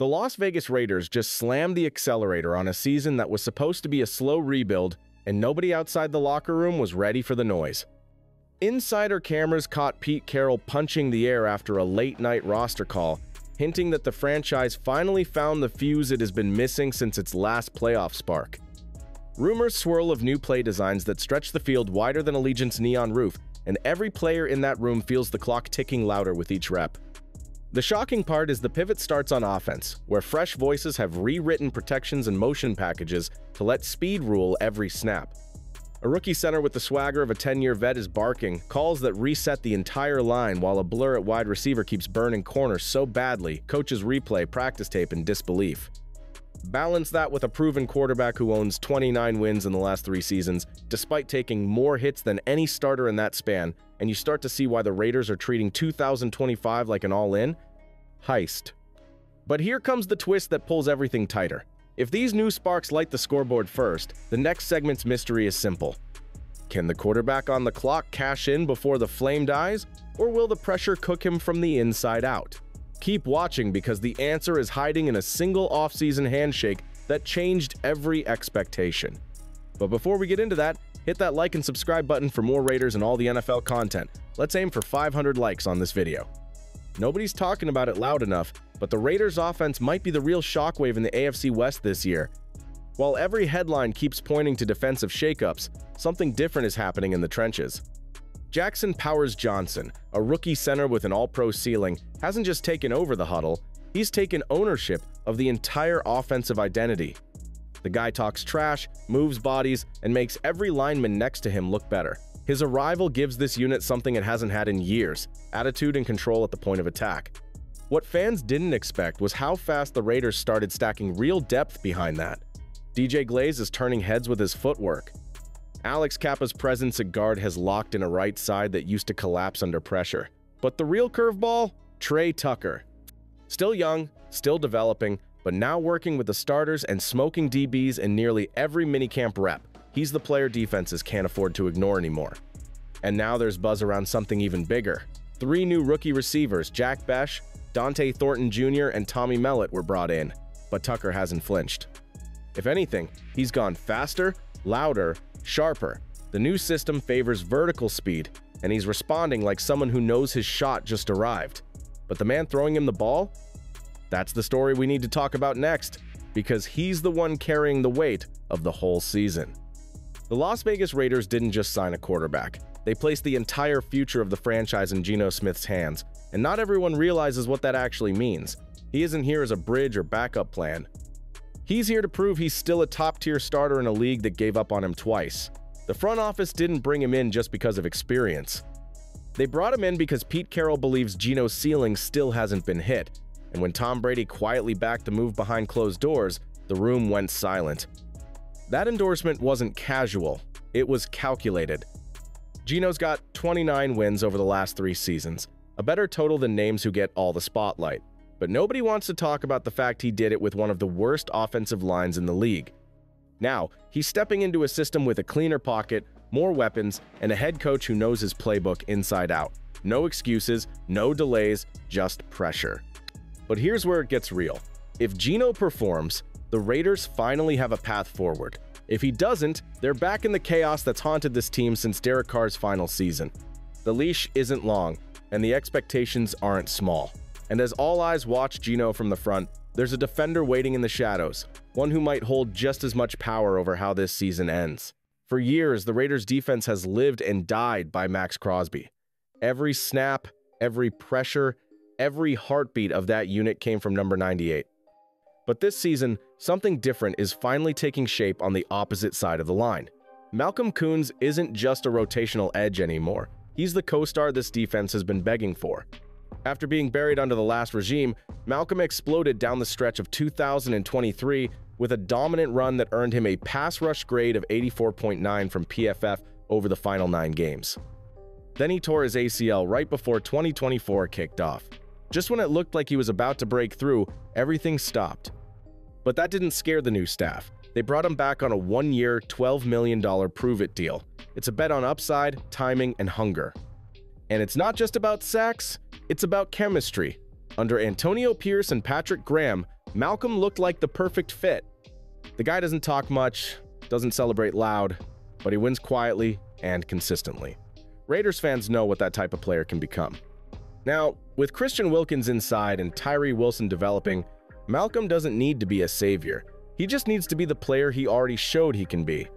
The Las Vegas Raiders just slammed the accelerator on a season that was supposed to be a slow rebuild, and nobody outside the locker room was ready for the noise. Insider cameras caught Pete Carroll punching the air after a late-night roster call, hinting that the franchise finally found the fuse it has been missing since its last playoff spark. Rumors swirl of new play designs that stretch the field wider than Allegiant's neon roof, and every player in that room feels the clock ticking louder with each rep. The shocking part is the pivot starts on offense, where fresh voices have rewritten protections and motion packages to let speed rule every snap. A rookie center with the swagger of a 10-year vet is barking calls that reset the entire line, while a blur at wide receiver keeps burning corners so badly coaches replay practice tape in disbelief. Balance that with a proven quarterback who owns 29 wins in the last 3 seasons, despite taking more hits than any starter in that span, and you start to see why the Raiders are treating 2025 like an all-in heist. But here comes the twist that pulls everything tighter. If these new sparks light the scoreboard first, the next segment's mystery is simple. Can the quarterback on the clock cash in before the flame dies, or will the pressure cook him from the inside out? Keep watching, because the answer is hiding in a single offseason handshake that changed every expectation. But before we get into that, hit that like and subscribe button for more Raiders and all the NFL content. Let's aim for 500 likes on this video. Nobody's talking about it loud enough, but the Raiders' offense might be the real shockwave in the AFC West this year. While every headline keeps pointing to defensive shakeups, something different is happening in the trenches. Jackson Powers Johnson, a rookie center with an all-pro ceiling, hasn't just taken over the huddle, he's taken ownership of the entire offensive identity. The guy talks trash, moves bodies, and makes every lineman next to him look better. His arrival gives this unit something it hasn't had in years: attitude and control at the point of attack. What fans didn't expect was how fast the Raiders started stacking real depth behind that. DJ Glaze is turning heads with his footwork. Alex Kappa's presence at guard has locked in a right side that used to collapse under pressure. But the real curveball? Trey Tucker. Still young, still developing, but now working with the starters and smoking DBs in nearly every minicamp rep. He's the player defenses can't afford to ignore anymore. And now there's buzz around something even bigger. 3 new rookie receivers, Jack Besh, Dante Thornton Jr., and Tommy Mellott, were brought in, but Tucker hasn't flinched. If anything, he's gone faster, louder, sharper. The new system favors vertical speed, and he's responding like someone who knows his shot just arrived. But the man throwing him the ball? That's the story we need to talk about next, because he's the one carrying the weight of the whole season. The Las Vegas Raiders didn't just sign a quarterback. They placed the entire future of the franchise in Geno Smith's hands, and not everyone realizes what that actually means. He isn't here as a bridge or backup plan. He's here to prove he's still a top-tier starter in a league that gave up on him twice. The front office didn't bring him in just because of experience. They brought him in because Pete Carroll believes Geno's ceiling still hasn't been hit, and when Tom Brady quietly backed the move behind closed doors, the room went silent. That endorsement wasn't casual, it was calculated. Geno's got 29 wins over the last 3 seasons, a better total than names who get all the spotlight. But nobody wants to talk about the fact he did it with one of the worst offensive lines in the league. Now, he's stepping into a system with a cleaner pocket, more weapons, and a head coach who knows his playbook inside out. No excuses, no delays, just pressure. But here's where it gets real. If Geno performs, the Raiders finally have a path forward. If he doesn't, they're back in the chaos that's haunted this team since Derek Carr's final season. The leash isn't long, and the expectations aren't small. And as all eyes watch Geno from the front, there's a defender waiting in the shadows, one who might hold just as much power over how this season ends. For years, the Raiders' defense has lived and died by Max Crosby. Every snap, every pressure, every heartbeat of that unit came from number 98. But this season, something different is finally taking shape on the opposite side of the line. Malcolm Koonce isn't just a rotational edge anymore. He's the co-star this defense has been begging for. After being buried under the last regime, Malcolm exploded down the stretch of 2023 with a dominant run that earned him a pass rush grade of 84.9 from PFF over the final 9 games. Then he tore his ACL right before 2024 kicked off. Just when it looked like he was about to break through, everything stopped. But that didn't scare the new staff. They brought him back on a 1-year, $12 million prove-it deal. It's a bet on upside, timing, and hunger. And it's not just about sacks, it's about chemistry. Under Antonio Pierce and Patrick Graham, Malcolm looked like the perfect fit. The guy doesn't talk much, doesn't celebrate loud, but he wins quietly and consistently. Raiders fans know what that type of player can become. Now, with Christian Wilkins inside and Tyree Wilson developing, Malcolm doesn't need to be a savior. He just needs to be the player he already showed he can be.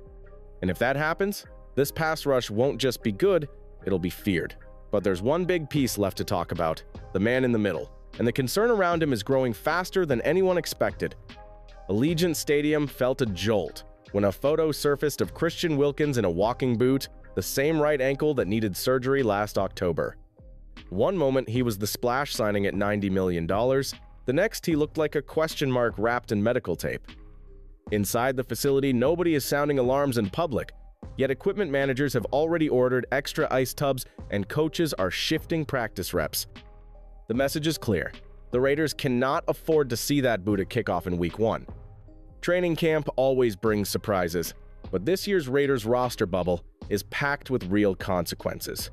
And if that happens, this pass rush won't just be good, it'll be feared. But there's one big piece left to talk about, the man in the middle, and the concern around him is growing faster than anyone expected. Allegiant Stadium felt a jolt when a photo surfaced of Christian Wilkins in a walking boot, the same right ankle that needed surgery last October. One moment he was the splash signing at $90 million, the next he looked like a question mark wrapped in medical tape. Inside the facility, nobody is sounding alarms in public, yet equipment managers have already ordered extra ice tubs and coaches are shifting practice reps. The message is clear. The Raiders cannot afford to see that boot at kickoff in Week 1. Training camp always brings surprises, but this year's Raiders roster bubble is packed with real consequences.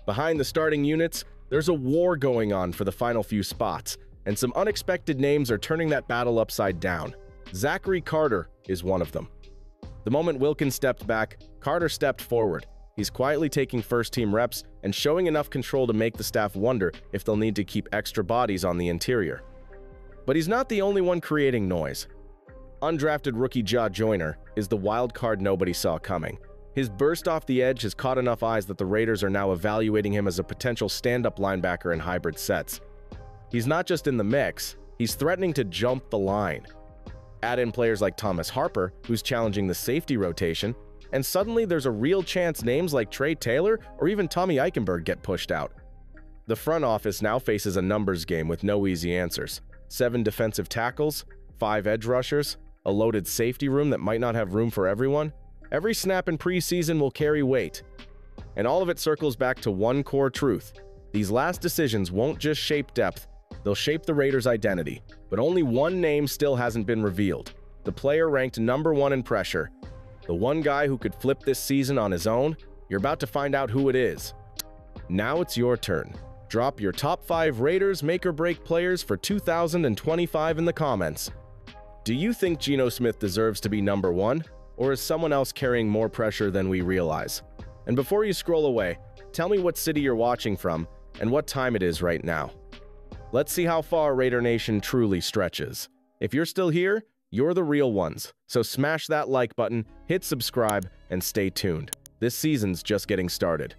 Behind the starting units, there's a war going on for the final few spots, and some unexpected names are turning that battle upside down. Zachary Carter is one of them. The moment Wilkins stepped back, Carter stepped forward. He's quietly taking first-team reps and showing enough control to make the staff wonder if they'll need to keep extra bodies on the interior. But he's not the only one creating noise. Undrafted rookie Jaw Joyner is the wild card nobody saw coming. His burst off the edge has caught enough eyes that the Raiders are now evaluating him as a potential stand-up linebacker in hybrid sets. He's not just in the mix, he's threatening to jump the line. Add in players like Thomas Harper, who's challenging the safety rotation, and suddenly there's a real chance names like Trey Taylor or even Tommy Eichenberg get pushed out. The front office now faces a numbers game with no easy answers. 7 defensive tackles, 5 edge rushers, a loaded safety room that might not have room for everyone. Every snap in preseason will carry weight. And all of it circles back to one core truth. These last decisions won't just shape depth, they'll shape the Raiders' identity. But only one name still hasn't been revealed. The player ranked #1 in pressure. The one guy who could flip this season on his own. You're about to find out who it is. Now it's your turn. Drop your top 5 Raiders make-or-break players for 2025 in the comments. Do you think Geno Smith deserves to be #1? Or is someone else carrying more pressure than we realize? And before you scroll away, tell me what city you're watching from and what time it is right now. Let's see how far Raider Nation truly stretches. If you're still here, you're the real ones. So smash that like button, hit subscribe, and stay tuned. This season's just getting started.